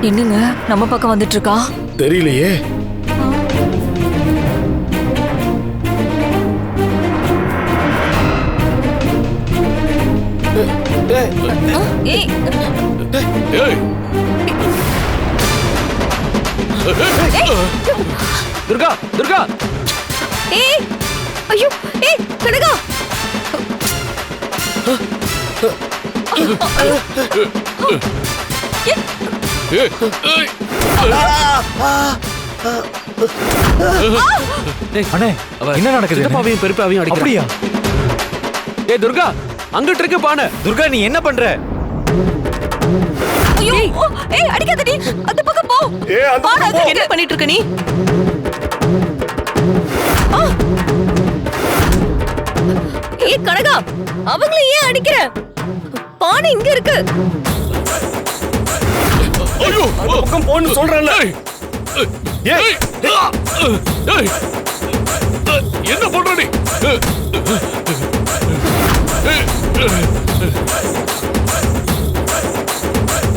என்னங்க நம்ம பக்கம் வந்துட்டு இருக்கா? தெரியலையே. ஏய் ஏய் துர்கா துர்கா ஏய் ஐயோ ஏய் கனகா ஏய் ஏய் அண்ணே என்ன நடக்குது? சித்தப்பாவையும் பெரியப்பாவையும் அடிக்கிறா. அப்படியா? ஏய் துர்கா அங்கிட்டு இருக்கு பானை. துர்கா நீ என்ன பண்ற? ஐயோ ஏய் அடிக்காதடி அந்த பக்கம் போ. ஏய் அந்த பாரு, பக்கம் போ. என்ன பண்ணிட்டு இருக்க நீ? ஏய் கனகா அவங்கள ஏன் அடிக்கிற? பானை இங்க இருக்கு. ஐயோ அந்த பக்கம் போன்னு சொல்றேன்ல. ஏய் ஏய் என்ன பண்ற நீ?